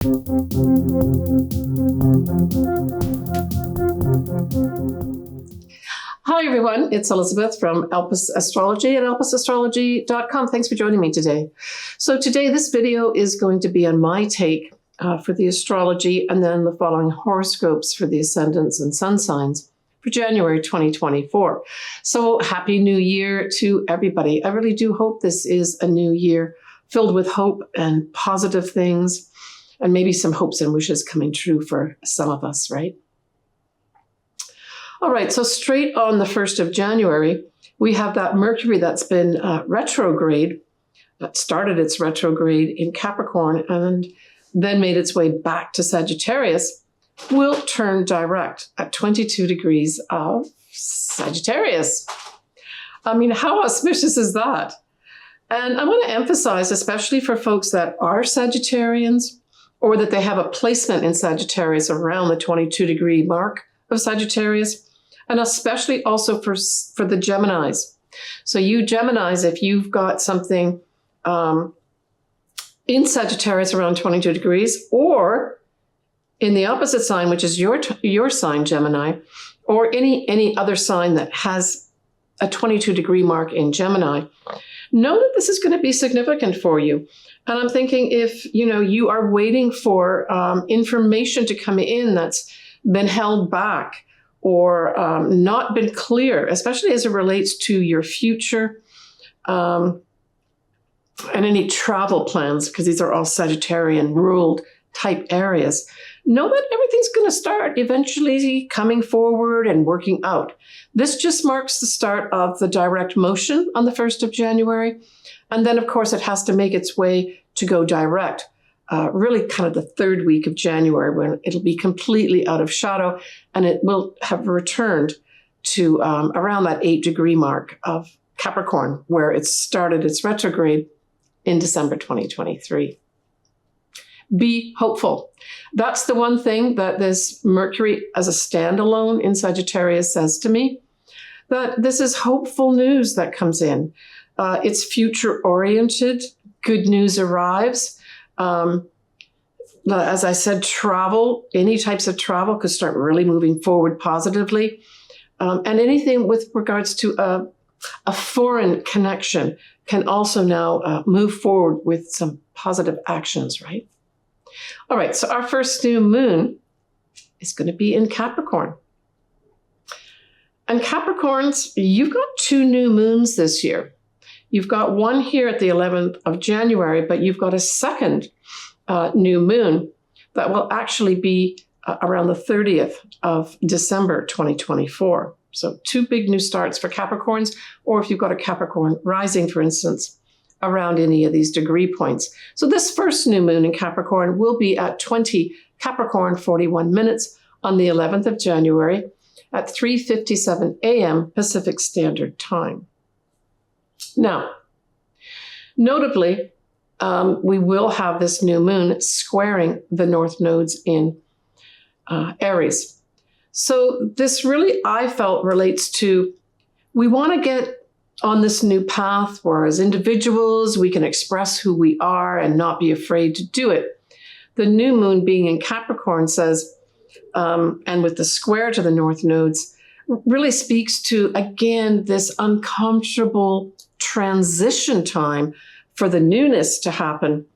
Hi everyone, it's Elizabeth from Elpis Astrology at elpisastrology.com. Thanks for joining me today. So today this video is going to be on my take for the astrology and then the following horoscopes for the ascendants and sun signs for January 2024. So happy new year to everybody. I really do hope this is a new year filled with hope and positive things and maybe some hopes and wishes coming true for some of us, right? All right, so straight on the 1st of January, we have that Mercury that's been retrograde, that started its retrograde in Capricorn and then made its way back to Sagittarius, will turn direct at 22 degrees of Sagittarius. I mean, how auspicious is that? And I want to emphasize, especially for folks that are Sagittarians or that they have a placement in Sagittarius around the 22 degree mark of Sagittarius, and especially also for the Geminis. So you Geminis, if you've got something in Sagittarius around 22 degrees, or in the opposite sign, which is your sign, Gemini, or any other sign that has a 22 degree mark in Gemini, know that this is going to be significant for you. And I'm thinking if you are waiting for information to come in that's been held back, or not been clear, especially as it relates to your future and any travel plans, because these are all Sagittarian ruled type areas, know that everything's going to start eventually coming forward and working out. This just marks the start of the direct motion on the 1st of January. And then, of course, it has to make its way to go direct. Really kind of the third week of January when it'll be completely out of shadow and it will have returned to around that 8 degree mark of Capricorn where it started its retrograde in December 2023. Be hopeful. That's the one thing that this Mercury as a standalone in Sagittarius says to me, that this is hopeful news that comes in. It's future oriented. Good news arrives. As I said, travel, any types of travel could start really moving forward positively. And anything with regards to a foreign connection can also now move forward with some positive actions, right? All right, so our first new moon is going to be in Capricorn. And Capricorns, you've got 2 new moons this year. You've got one here at the 11th of January, but you've got a second new moon that will actually be around the 30th of December 2024. So 2 big new starts for Capricorns, or if you've got a Capricorn rising, for instance, around any of these degree points. So this first new moon in Capricorn will be at 20 Capricorn 41 minutes on the 11th of January at 3:57 a.m. Pacific Standard Time. Now, notably, we will have this new moon squaring the north nodes in Aries. So this really, I felt, relates to, we want to get on this new path where as individuals, we can express who we are and not be afraid to do it. The new moon being in Capricorn says, and with the square to the north nodes, really speaks to, again, this uncomfortable transition time for the newness to happen,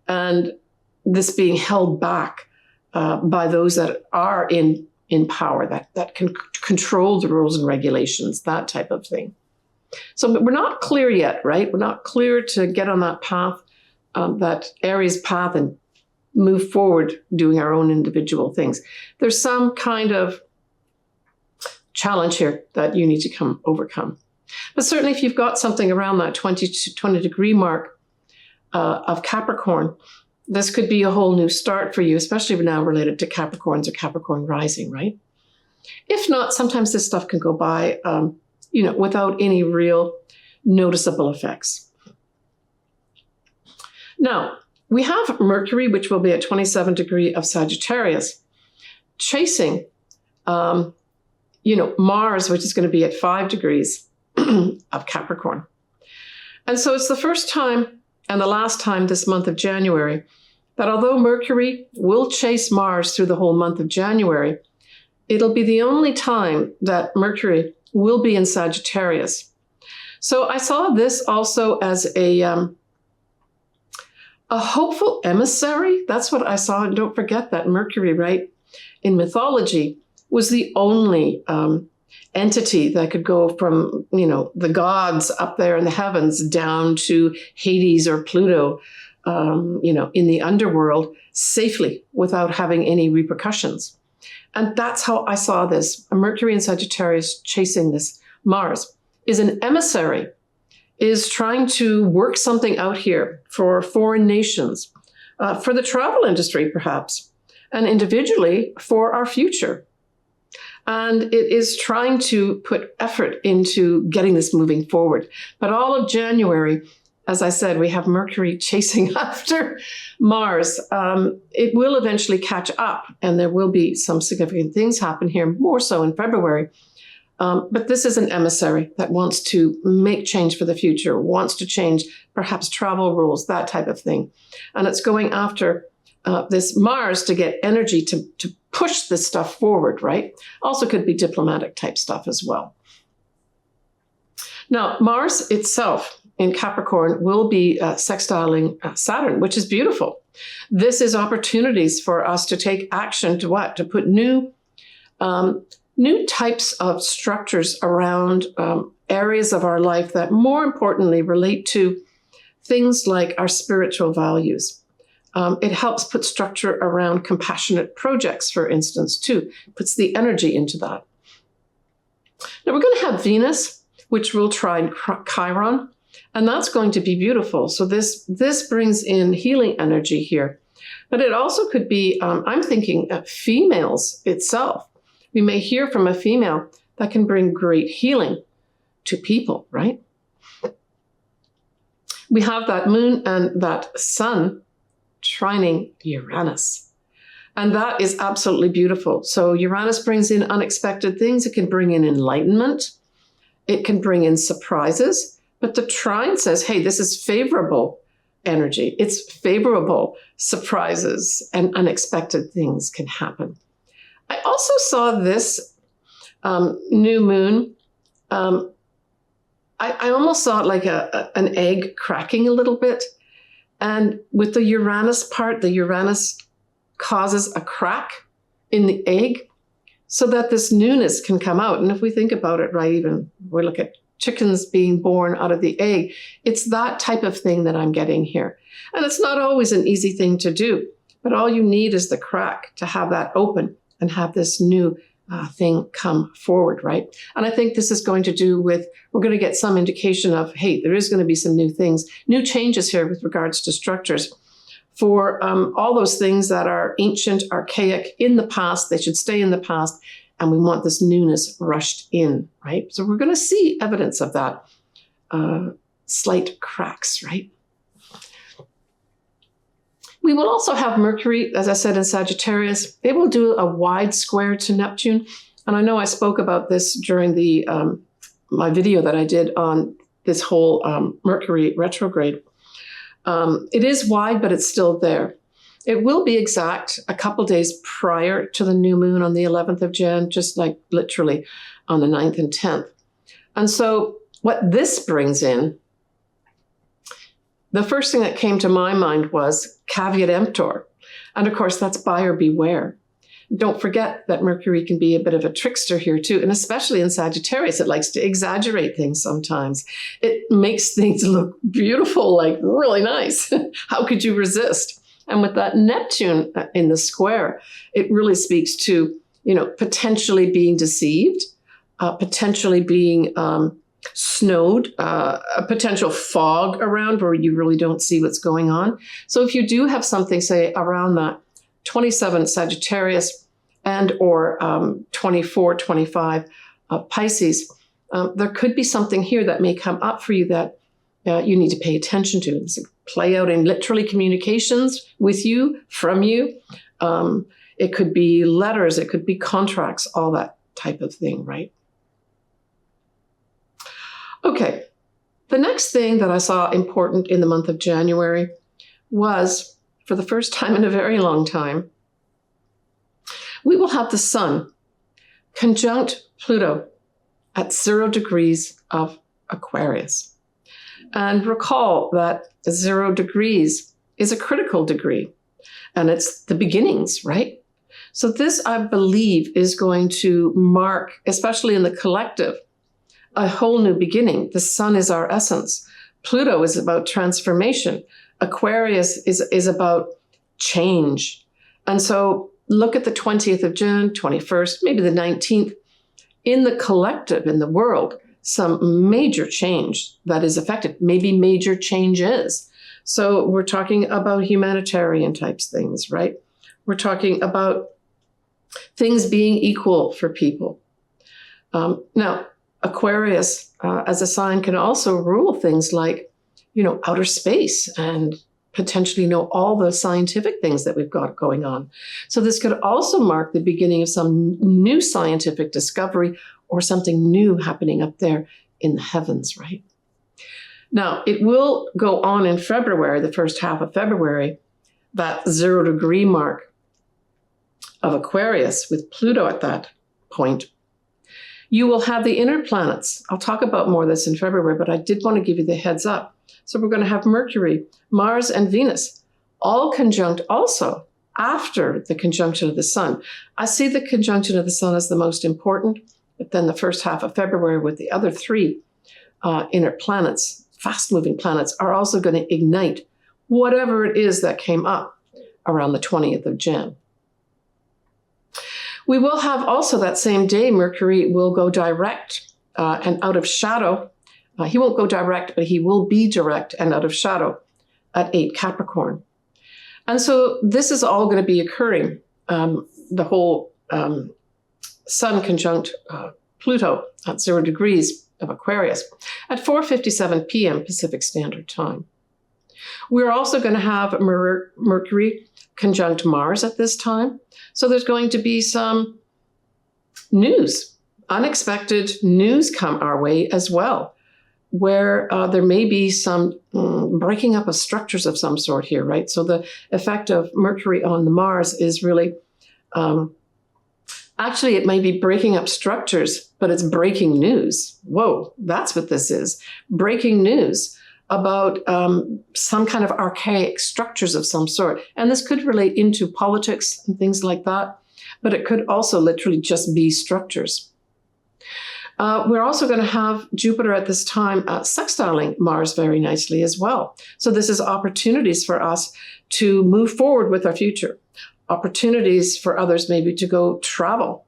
and this being held back by those that are in power, that can control the rules and regulations, that type of thing. So we're not clear yet, right? We're not clear to get on that path, that Aries path, and move forward doing our own individual things. There's some kind of challenge here that you need to overcome. But certainly if you've got something around that 20 degree mark of Capricorn, this could be a whole new start for you, especially now related to Capricorns or Capricorn rising, right? If not, sometimes this stuff can go by, without any real noticeable effects. Now, we have Mercury, which will be at 27 degree of Sagittarius, chasing, Mars, which is going to be at 5 degrees of Capricorn. And so it's the first time and the last time this month of January that although Mercury will chase Mars through the whole month of January, it'll be the only time that Mercury will be in Sagittarius. So I saw this also as a hopeful emissary. That's what I saw. And don't forget that Mercury, right, in mythology, was the only entity that could go from, the gods up there in the heavens down to Hades or Pluto, in the underworld safely without having any repercussions. And that's how I saw this. A Mercury in Sagittarius chasing this Mars is an emissary, is trying to work something out here for foreign nations, for the travel industry perhaps, and individually for our future. And it is trying to put effort into getting this moving forward. But all of January, as I said, we have Mercury chasing after Mars. It will eventually catch up, and there will be some significant things happen here, more so in February. But this is an emissary that wants to make change for the future, wants to change perhaps travel rules, that type of thing. And it's going after this Mars to get energy to push this stuff forward, right? Also could be diplomatic type stuff as well. Now, Mars itself in Capricorn will be sextiling Saturn, which is beautiful. This is opportunities for us to take action to what? To put new types of structures around areas of our life that more importantly relate to things like our spiritual values. It helps put structure around compassionate projects, for instance, too. Puts the energy into that. Now we're going to have Venus, which will trine Chiron, and that's going to be beautiful. So this brings in healing energy here. But it also could be, I'm thinking, females itself. We may hear from a female that can bring great healing to people, right? We have that moon and that sun trining Uranus. And that is absolutely beautiful. So Uranus brings in unexpected things. It can bring in enlightenment. It can bring in surprises. But the trine says, hey, this is favorable energy. It's favorable surprises and unexpected things can happen. I also saw this new moon. I almost saw it like an egg cracking a little bit. And with the Uranus part, the Uranus causes a crack in the egg so that this newness can come out. And if we think about it, right, even we look at chickens being born out of the egg, it's that type of thing that I'm getting here. And it's not always an easy thing to do, but all you need is the crack to have that open and have this new thing come forward, right? And I think this is going to do with, we're going to get some indication of, hey, there is going to be some new things, new changes here with regards to structures for all those things that are ancient, archaic, in the past. They should stay in the past. And we want this newness rushed in, right? So we're going to see evidence of that, slight cracks, right? We will also have Mercury, as I said, in Sagittarius. It will do a wide square to Neptune. And I know I spoke about this during the my video that I did on this whole Mercury retrograde. It is wide, but it's still there. It will be exact a couple days prior to the new moon on the 11th of Jan, just like literally on the 9th and 10th. And so what this brings in, the first thing that came to my mind was Caveat Emptor. And of course, that's buyer beware. Don't forget that Mercury can be a bit of a trickster here too. And especially in Sagittarius, it likes to exaggerate things sometimes. It makes things look beautiful, like really nice. How could you resist? And with that Neptune in the square, it really speaks to, potentially being deceived, potentially being snowed, a potential fog around where you really don't see what's going on. So if you do have something, say, around that 27 Sagittarius and or 24, 25 Pisces, there could be something here that may come up for you that you need to pay attention to. It's play out in literally communications with you, from you. It could be letters, it could be contracts, all that type of thing, right? Okay, the next thing that I saw important in the month of January was for the first time in a very long time, we will have the Sun conjunct Pluto at 0 degrees of Aquarius. And recall that 0 degrees is a critical degree, and it's the beginnings, right? So this, I believe, is going to mark, especially in the collective, a whole new beginning. The Sun is our essence. Pluto is about transformation. Aquarius is about change. And so look at the 20th of June, 21st, maybe the 19th. In the collective, in the world, some major change that is affected, maybe major changes. So we're talking about humanitarian types things, right? We're talking about things being equal for people. Now, Aquarius as a sign can also rule things like, outer space and potentially all the scientific things that we've got going on. So this could also mark the beginning of some new scientific discovery or something new happening up there in the heavens, right? Now, it will go on in February, the first half of February, that 0 degree mark of Aquarius with Pluto at that point. You will have the inner planets. I'll talk about more of this in February, but I did want to give you the heads up. So we're going to have Mercury, Mars, and Venus all conjunct also after the conjunction of the Sun. I see the conjunction of the Sun as the most important, but then the first half of February with the other 3 inner planets, fast-moving planets, are also going to ignite whatever it is that came up around the 20th of Jan. We will have also that same day, Mercury will go direct and out of shadow. He won't go direct, but he will be direct and out of shadow at 8 Capricorn. And so this is all going to be occurring, the whole Sun conjunct Pluto at 0 degrees of Aquarius at 4:57 p.m. Pacific Standard Time. We're also going to have Mercury conjunct Mars at this time. So there's going to be some news, unexpected news come our way as well, where there may be some breaking up of structures of some sort here, right? So the effect of Mercury on the Mars is really, actually it may be breaking up structures, but it's breaking news. Whoa, that's what this is. Breaking news about some kind of archaic structures of some sort. And this could relate into politics and things like that, but it could also literally just be structures. We're also going to have Jupiter at this time sextiling Mars very nicely as well. So this is opportunities for us to move forward with our future, opportunities for others maybe to go travel,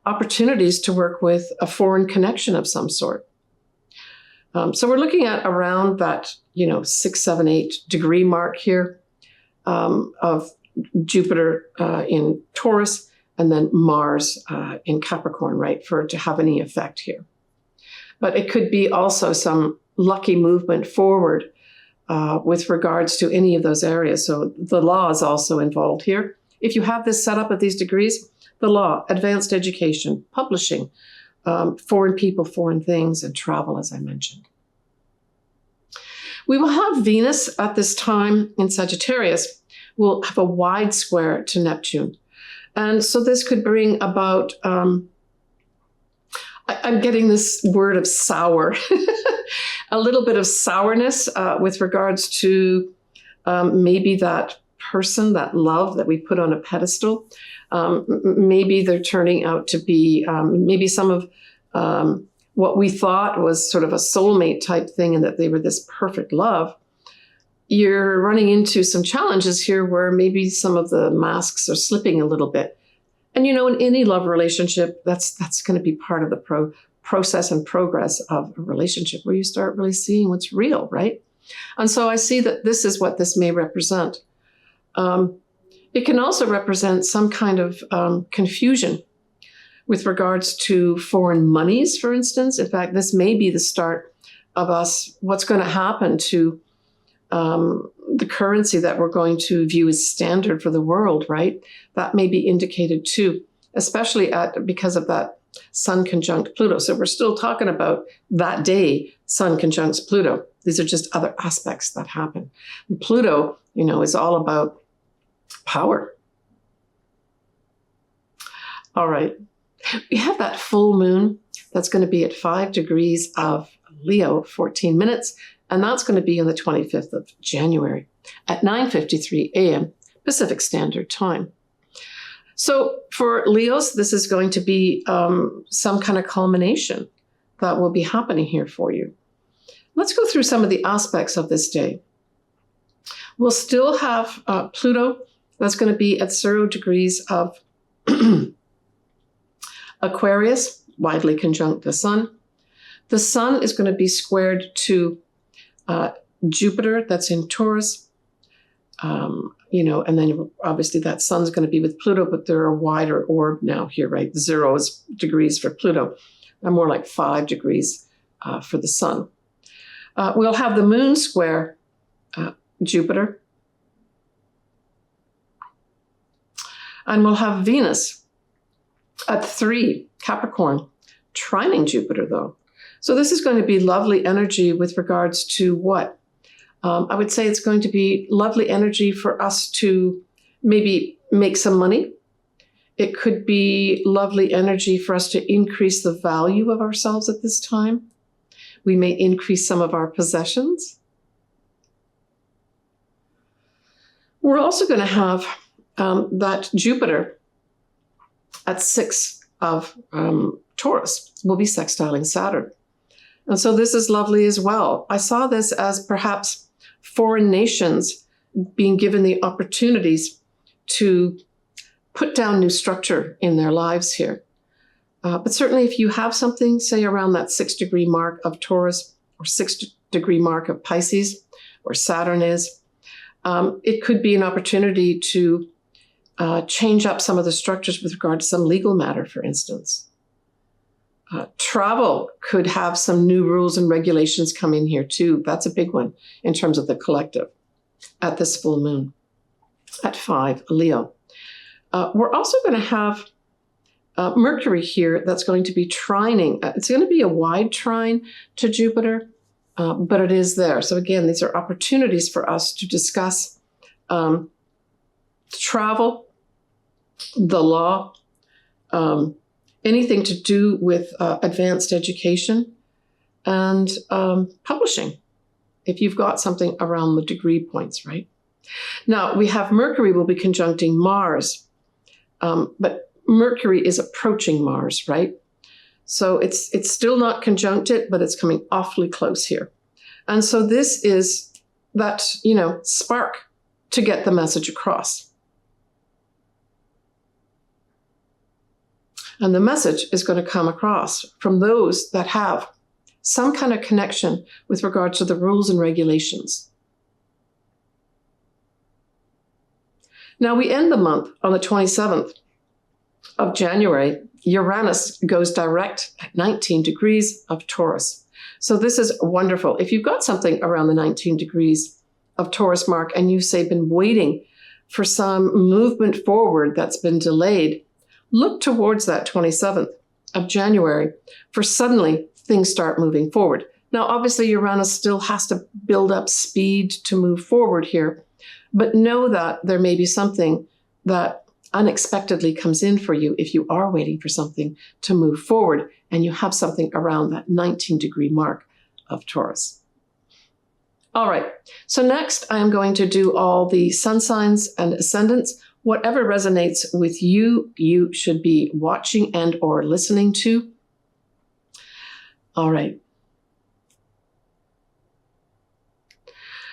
opportunities to work with a foreign connection of some sort. So we're looking at around that, 6, 7, 8 degree mark here of Jupiter in Taurus and then Mars in Capricorn, right, for it to have any effect here. But it could be also some lucky movement forward with regards to any of those areas. So the law is also involved here. If you have this set up at these degrees, the law, advanced education, publishing, foreign people, foreign things, and travel, as I mentioned. We will have Venus at this time in Sagittarius. We'll have a wide square to Neptune. And so this could bring about, I'm getting this word of sour, a little bit of sourness with regards to maybe that person, that love that we put on a pedestal. Maybe they're turning out to be maybe some of what we thought was sort of a soulmate type thing and that they were this perfect love. You're running into some challenges here where maybe some of the masks are slipping a little bit. And, in any love relationship, that's going to be part of the process and progress of a relationship where you start really seeing what's real, right? And so I see that this is what this may represent. It can also represent some kind of confusion with regards to foreign monies, for instance. In fact, this may be the start of us, what's going to happen to the currency that we're going to view as standard for the world, right? That may be indicated too, especially because of that Sun conjunct Pluto. So we're still talking about that day, Sun conjuncts Pluto These are just other aspects that happen. And Pluto, is all about power. All right. We have that full moon that's going to be at 5 degrees of Leo, 14 minutes, and that's going to be on the 25th of January at 9:53 a.m. Pacific Standard Time. So for Leos, this is going to be some kind of culmination that will be happening here for you. Let's go through some of the aspects of this day. We'll still have Pluto that's going to be at 0 degrees of Aquarius, widely conjunct the Sun. The Sun is going to be squared to Jupiter, that's in Taurus. And then obviously that Sun's going to be with Pluto, but they're a wider orb now here, right? 0 degrees for Pluto, and more like 5 degrees for the Sun. We'll have the Moon square Jupiter. And we'll have Venus at 3, Capricorn, trining Jupiter, though. So this is going to be lovely energy with regards to what? I would say it's going to be lovely energy for us to maybe make some money. It could be lovely energy for us to increase the value of ourselves at this time. We may increase some of our possessions. We're also going to have that Jupiter at 6 of Taurus will be sextiling Saturn. And so this is lovely as well. I saw this as perhaps foreign nations being given the opportunities to put down new structure in their lives here. But certainly if you have something, say around that 6 degree mark of Taurus or 6 degree mark of Pisces, where Saturn is, it could be an opportunity to change up some of the structures with regard to some legal matter, for instance. Travel could have some new rules and regulations come in here too. That's a big one in terms of the collective at this full moon at 5 Leo. We're also going to have Mercury here that's going to be trining. It's going to be a wide trine to Jupiter, but it is there. So again, these are opportunities for us to discuss travel, the law, anything to do with advanced education and publishing, if you've got something around the degree points, right? Now, we have Mercury will be conjuncting Mars, but Mercury is approaching Mars, right? So it's still not conjuncted, but it's coming awfully close here. And so this is that, spark to get the message across. And the message is going to come across from those that have some kind of connection with regard to the rules and regulations. Now we end the month on the 27th of January. Uranus goes direct at 19 degrees of Taurus. So this is wonderful. If you've got something around the 19 degrees of Taurus mark and you've, say, been waiting for some movement forward that's been delayed, look towards that 27th of January for suddenly things start moving forward. Now, obviously, Uranus still has to build up speed to move forward here, but know that there may be something that unexpectedly comes in for you if you are waiting for something to move forward and you have something around that 19 degree mark of Taurus. All right, so next I am going to do all the sun signs and ascendants. Whatever resonates with you, you should be watching and or listening to. All right.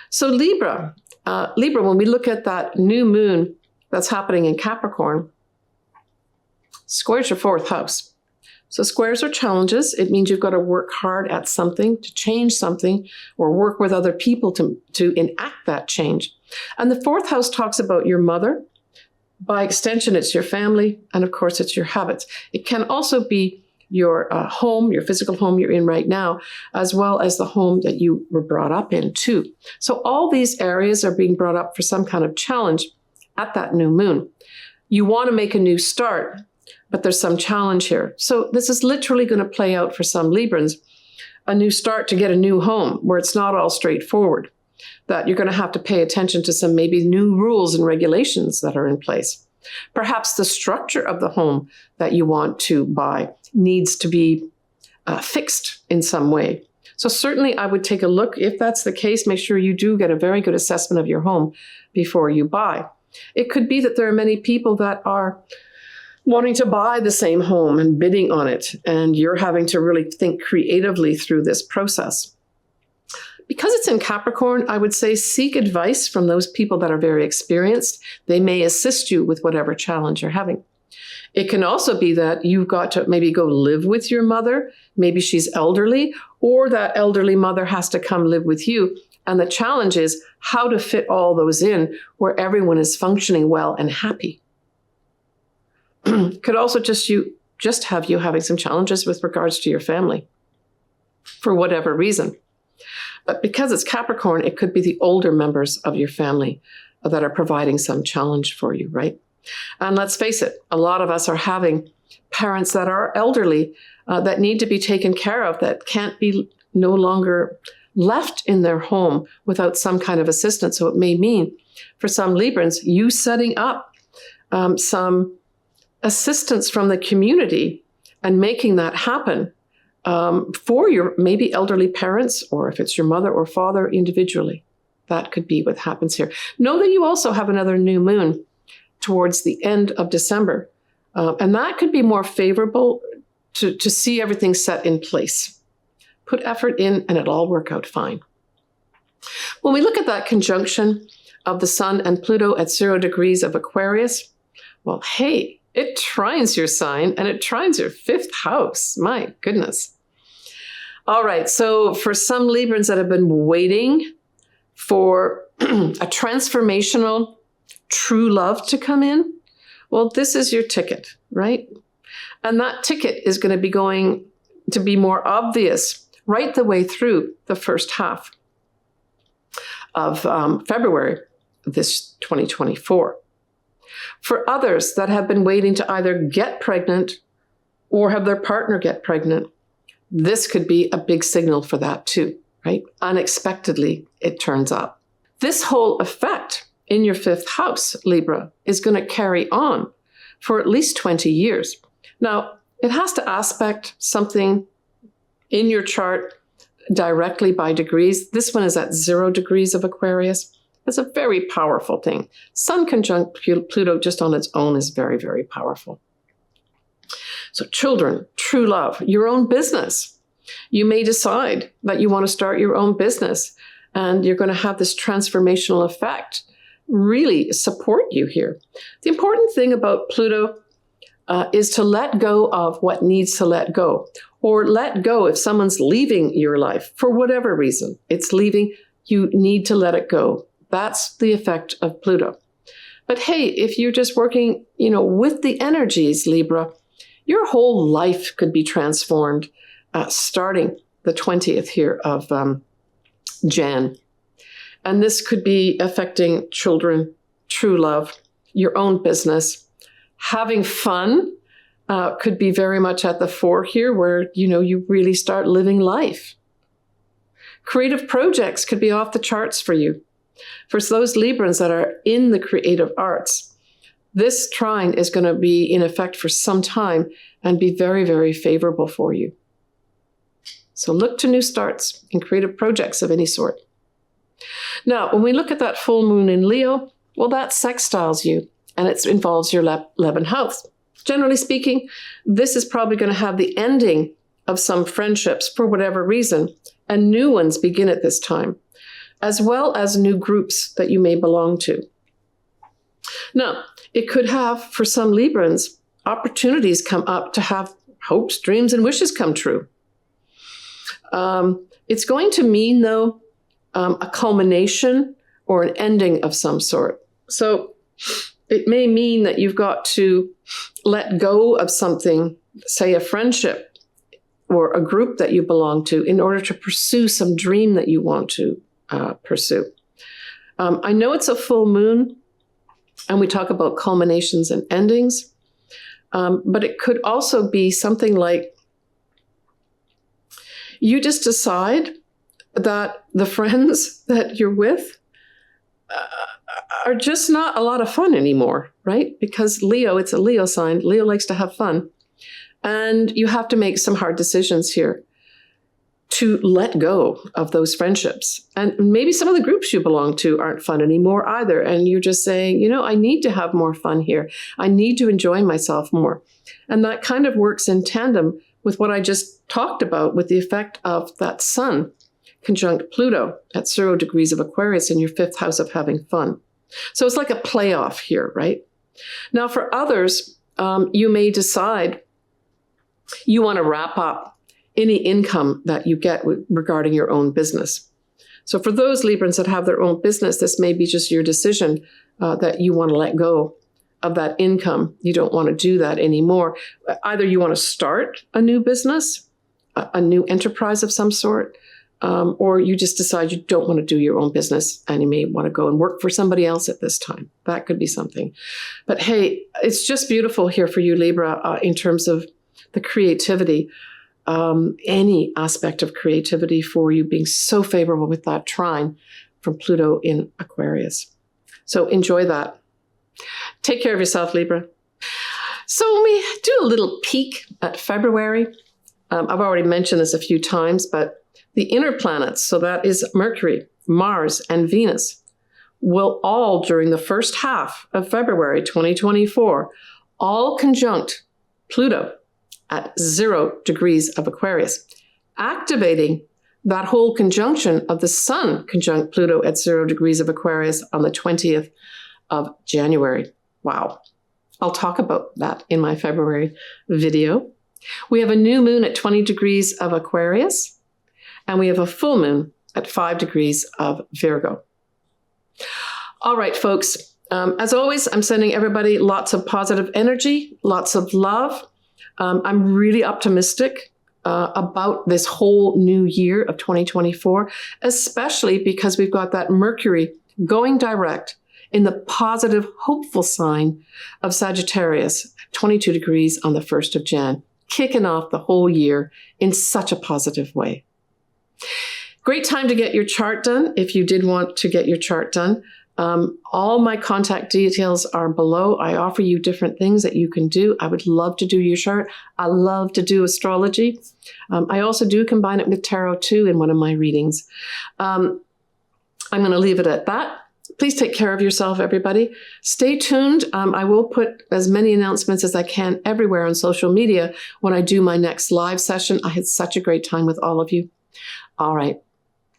So Libra, when we look at that new moon that's happening in Capricorn, squares your 4th house. So squares are challenges. It means you've got to work hard at something, to change something, or work with other people to enact that change. And the 4th house talks about your mother. By extension, it's your family, and of course, it's your habits. It can also be your home, your physical home you're in right now, as well as the home that you were brought up in too. So all these areas are being brought up for some kind of challenge at that new moon. You want to make a new start, but there's some challenge here. So this is literally going to play out for some Librans a new start to get a new home where it's not all straightforward, that you're going to have to pay attention to some maybe new rules and regulations that are in place. Perhaps the structure of the home that you want to buy needs to be fixed in some way. So certainly I would take a look. If that's the case, make sure you do get a very good assessment of your home before you buy. It could be that there are many people that are wanting to buy the same home and bidding on it, and you're having to really think creatively through this process. Because it's in Capricorn, I would say seek advice from those people that are very experienced. They may assist you with whatever challenge you're having. It can also be that you've got to maybe go live with your mother. Maybe she's elderly, or that elderly mother has to come live with you. And the challenge is how to fit all those in where everyone is functioning well and happy. Could also just have you having some challenges with regards to your family for whatever reason. But because it's Capricorn, it could be the older members of your family that are providing some challenge for you, right? And let's face it, a lot of us are having parents that are elderly that need to be taken care of, that can't be no longer left in their home without some kind of assistance. So it may mean for some Librans, you setting up some assistance from the community and making that happen for your maybe elderly parents, or if it's your mother or father individually. That could be what happens here. Know that you also have another new moon towards the end of December. And that could be more favorable to see everything set in place. Put effort in and it'll all work out fine. When we look at that conjunction of the Sun and Pluto at 0 degrees of Aquarius, well, hey, it trines your sign and it trines your 5th house. My goodness. All right, so for some Librans that have been waiting for a transformational true love to come in, well, this is your ticket, right? And that ticket is going to be going to be more obvious right the way through the first half of February this 2024. For others that have been waiting to either get pregnant or have their partner get pregnant, this could be a big signal for that too, right? Unexpectedly, it turns up. This whole effect in your 5th house, Libra, is going to carry on for at least 20 years. Now, it has to aspect something in your chart directly by degrees. This one is at 0 degrees of Aquarius. It's a very powerful thing. Sun conjunct Pluto just on its own is very, very powerful. So children, true love, your own business. You may decide that you want to start your own business and you're going to have this transformational effect really support you here. The important thing about Pluto is to let go of what needs to let go, or let go if someone's leaving your life for whatever reason. It's leaving, you need to let it go. That's the effect of Pluto. But hey, if you're just working, with the energies, Libra, your whole life could be transformed starting the 20th here of Jan. And this could be affecting children, true love, your own business. Having fun could be very much at the fore here, where, you really start living life. Creative projects could be off the charts for you. For those Librans that are in the creative arts, this trine is going to be in effect for some time and be very, very favorable for you. So look to new starts in creative projects of any sort. Now, when we look at that full moon in Leo, well, that sextiles you, and it involves your 11th house. Generally speaking, this is probably going to have the ending of some friendships for whatever reason, and new ones begin at this time, as well as new groups that you may belong to. Now, it could have, for some Librans, opportunities come up to have hopes, dreams, and wishes come true. It's going to mean, though, a culmination or an ending of some sort. So it may mean that you've got to let go of something, say a friendship or a group that you belong to, in order to pursue some dream that you want to pursue. I know it's a full moon, and we talk about culminations and endings, but it could also be something like You just decide that the friends that you're with are just not a lot of fun anymore, right? Because Leo, it's a Leo sign. Leo likes to have fun. And you have to make some hard decisions here to let go of those friendships. And maybe some of the groups you belong to aren't fun anymore either. And you're just saying, you know, I need to have more fun here. I need to enjoy myself more. And that kind of works in tandem with what I just talked about with the effect of that sun conjunct Pluto at 0 degrees of Aquarius in your 5th house of having fun. So it's like a playoff here, right? Now, for others, you may decide you want to wrap up any income that you get regarding your own business. So for those Librans that have their own business, this may be just your decision that you want to let go of that income. You don't want to do that anymore. Either you want to start a new business, a new enterprise of some sort, or you just decide you don't want to do your own business and you may want to go and work for somebody else at this time. That could be something. But hey, it's just beautiful here for you, Libra, in terms of the creativity. Any aspect of creativity for you being so favorable with that trine from Pluto in Aquarius. So enjoy that. Take care of yourself, Libra. So we do a little peek at February. I've already mentioned this a few times, but the inner planets, so that is Mercury, Mars, and Venus, will all, during the first half of February 2024, all conjunct Pluto at 0 degrees of Aquarius, activating that whole conjunction of the Sun conjunct Pluto at 0 degrees of Aquarius on the 20th of January. Wow. I'll talk about that in my February video. We have a new moon at 20 degrees of Aquarius, and we have a full moon at 5 degrees of Virgo. All right, folks. As always, I'm sending everybody lots of positive energy, lots of love. I'm really optimistic about this whole new year of 2024, especially because we've got that Mercury going direct in the positive, hopeful sign of Sagittarius, 22 degrees on the 1st of Jan, kicking off the whole year in such a positive way. Great time to get your chart done if you did want to get your chart done. All my contact details are below. I offer you different things that you can do. I would love to do your chart. I love to do astrology. I also do combine it with tarot too in one of my readings. I'm going to leave it at that. Please take care of yourself, everybody. Stay tuned. I will put as many announcements as I can everywhere on social media when I do my next live session. I had such a great time with all of you. All right.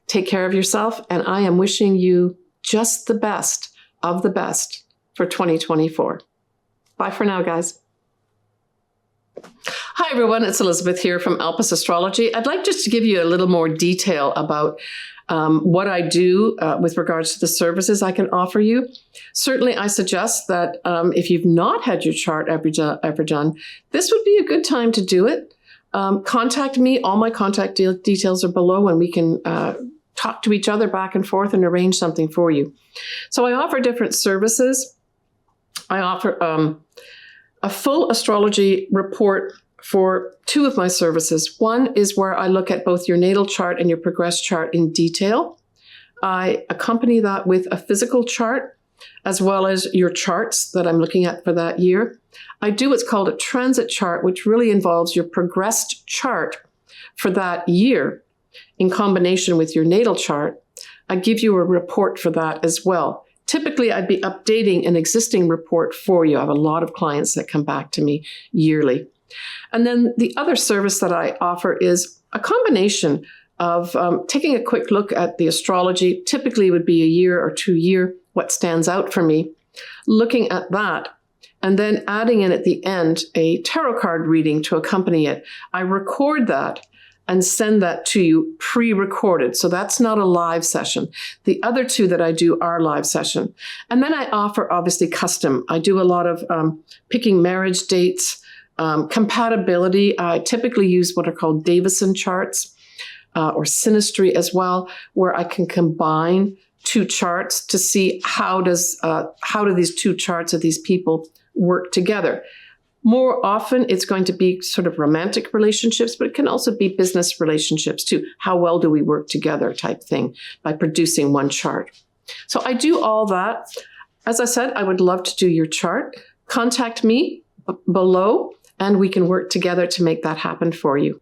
Take care of yourself, and I am wishing you just the best of the best for 2024. Bye for now, guys. Hi, everyone. It's Elizabeth here from Alpus Astrology. I'd like just to give you a little more detail about what I do with regards to the services I can offer you. Certainly, I suggest that if you've not had your chart ever done, this would be a good time to do it. Contact me. All my contact details are below, and we can talk to each other back and forth and arrange something for you. So I offer different services. I offer a full astrology report for 2 of my services. One is where I look at both your natal chart and your progress chart in detail. I accompany that with a physical chart, as well as your charts that I'm looking at for that year. I do what's called a transit chart, which really involves your progressed chart for that year in combination with your natal chart. I give you a report for that as well. Typically, I'd be updating an existing report for you. I have a lot of clients that come back to me yearly. And then the other service that I offer is a combination of taking a quick look at the astrology. Typically, it would be a year or 2 year, what stands out for me, looking at that, and then adding in at the end a tarot card reading to accompany it. I record that and send that to you pre-recorded. So that's not a live session. The other 2 that I do are live session. And then I offer, obviously, custom. I do a lot of picking marriage dates, compatibility. I typically use what are called Davison charts or synastry as well, where I can combine 2 charts to see how do these 2 charts of these people work together. More often, it's going to be sort of romantic relationships, but it can also be business relationships too. How well do we work together type thing by producing one chart. So I do all that. As I said, I would love to do your chart. Contact me below, and we can work together to make that happen for you.